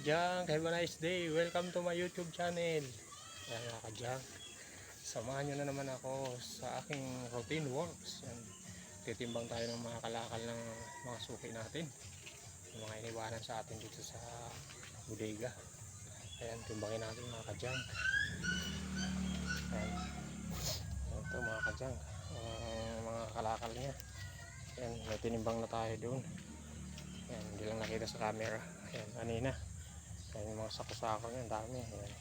kadyang, have a nice day. Welcome to my YouTube channel. Ayan mga kadyang, samahan nyo na naman ako sa aking routine works. Yan. Titimbang tayo ng mga kalakal ng mga suki natin, yung mga iniwanan sa atin dito sa bodega. Ayan, timbangin natin mga kadyang. Ayan. Ito mga kadyang, mga kalakal niya. Ayan, may tinimbang na tayo doon. Ayan, hindi lang nakita sa camera. Ayan, kanina. Ayan, yung mga sako-sako niya, dami. Ayan,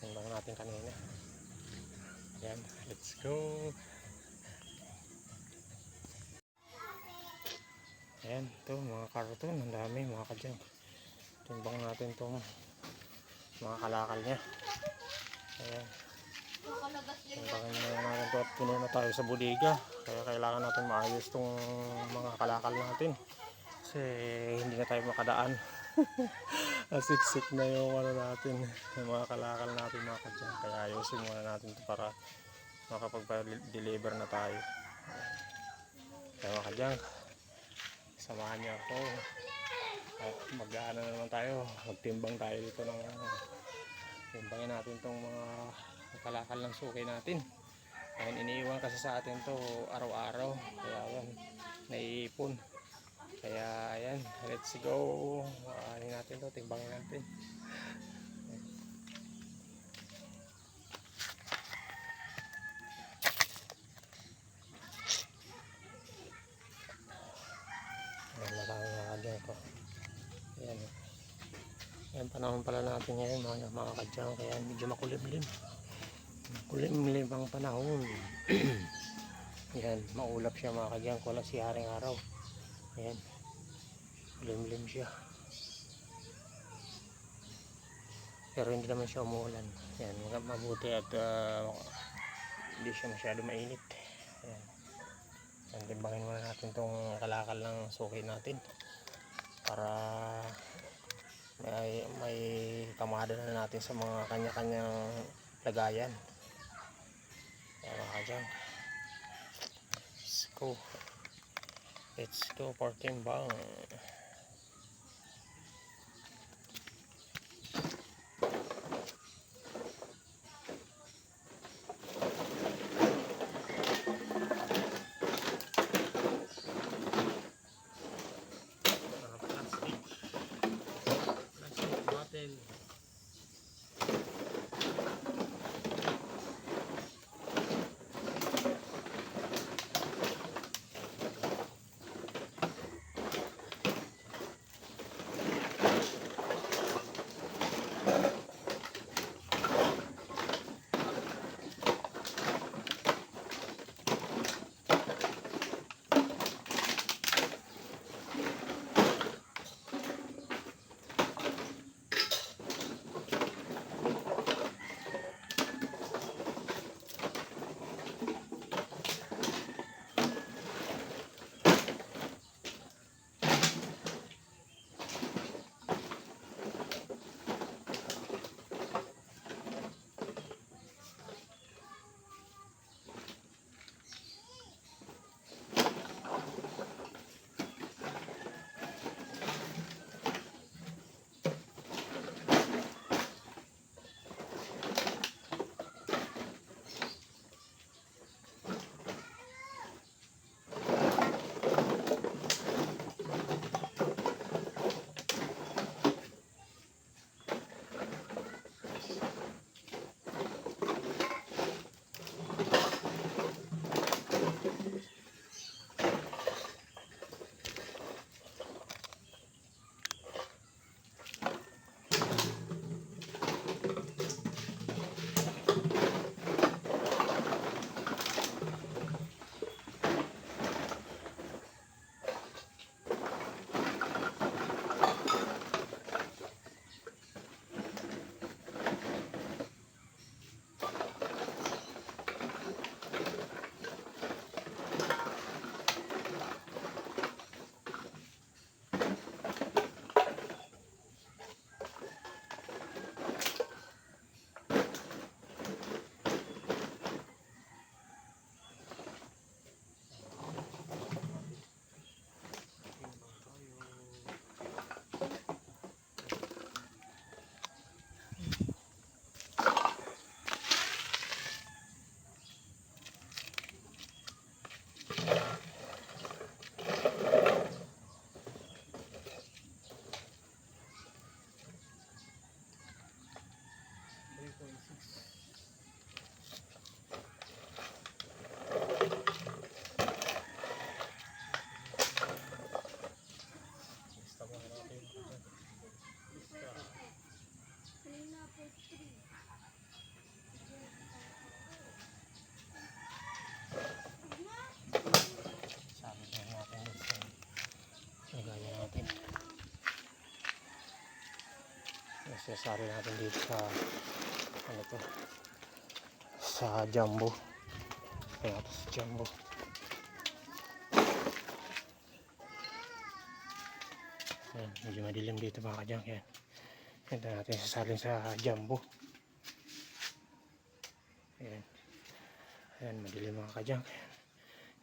timbang natin kanina. Ayan, let's go. Ayan, ito mga karton, ang dami mga kadyang. Timbang natin itong mga kalakal niya. Ayan, timbangin na natin ito at puno na tayo sa bodega. Kaya kailangan natin maayos itong mga kalakal natin, kasi hindi na tayo makadaan. Asiksik na yung natin, yung mga kalakal natin mga kadyang. Kaya ayusin muna natin ito para makapag-deliver na tayo. Kaya mga kadyang, samahan niyo ako at mag-aano na naman tayo, magtimbang tayo dito ng timbangin natin itong mga kalakal ng suki natin. Ayun, iniiwan kasi sa atin to araw-araw, kaya yan, naiipon. Kaya ayan, let's go. Ano natin to, timbangin natin. Ayan, marami mga kadyang ko. Ayan, ayan, panahon pala natin ngayon mga kadyang, kaya medyo makulimlim. Makulimlim ang panahon. Ayan, maulap siya mga kadyang, wala si haring araw. Ayan, makulimlim siya. Pero hindi naman siya umuulan. Ayan, mabuti at hindi siya masyado mainit. Ayan, ayan, timbangin muna natin itong kalakal ng suki natin para may kamada na natin sa mga kanya-kanyang lagayan. Ayan mga kadyang, let's go for timbang. Plastic bottle. Sasali natin dito sa ano to, sa jumbo. Kaya ito sa jumbo. Ayan, medyo madilim dito mga kadyang. Ayan, ito natin sasalin sa jumbo. Ayan, ayan madilim mga kadyang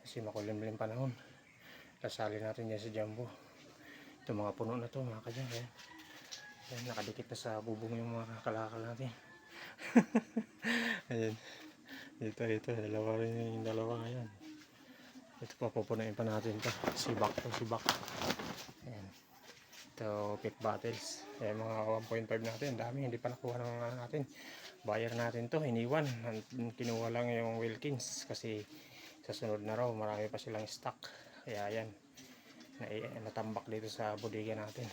kasi makulimlim panahon. Sasalin natin yan sa jumbo. Ito mga puno na to mga kadyang. Ayan, ayan, nakadikit na sa bubong yung mga kalakal natin. Ayan, ito dalawa rin yung dalawa. Ayan, ito pa pupunuin pa natin to. Sibak to, sibak. Ayan, ito pick bottles. Ayan, mga 1.5 natin, dami, hindi pa nakuha ng natin. Buyer natin to, iniwan. Kinuha lang yung Wilkins kasi sa sunod na raw marami pa silang stock. Kaya ayan, natambak dito sa bodega natin.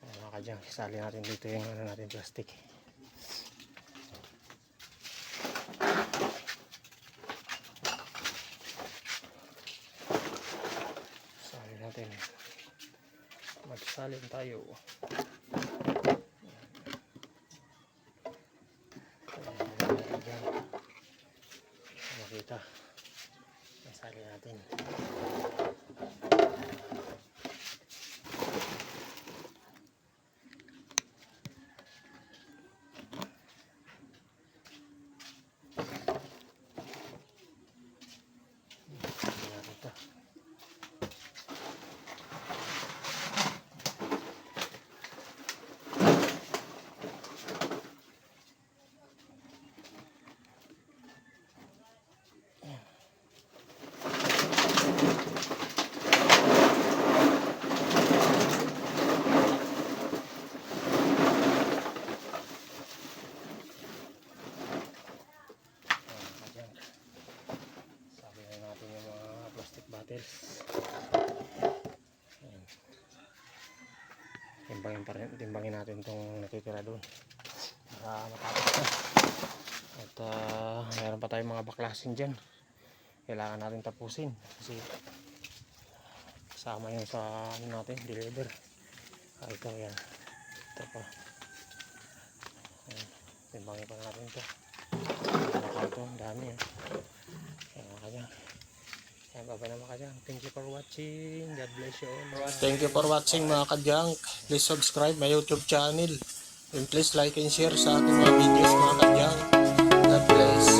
Ayan, mga kadyang, isali natin dito yung ano natin, plastic. Isali natin. Magsalin tayo. Makita. Isali natin. Bottles. Timbangin natin itong natitira doon para matapos na. At meron pa tayong mga baklasin dyan, kailangan natin tapusin kasi kasama yun sa ano natin, deliver. Ito yan, ito pa. Ayan, timbangin pa natin ito. Ito, dami yan. Ayan, kanya. Ayan, baba na mga kadyang. Thank you for watching. God bless you all. Thank you for watching mga kadyang. Please subscribe my YouTube channel. And please like and share sa ating mga videos mga kadyang. God bless.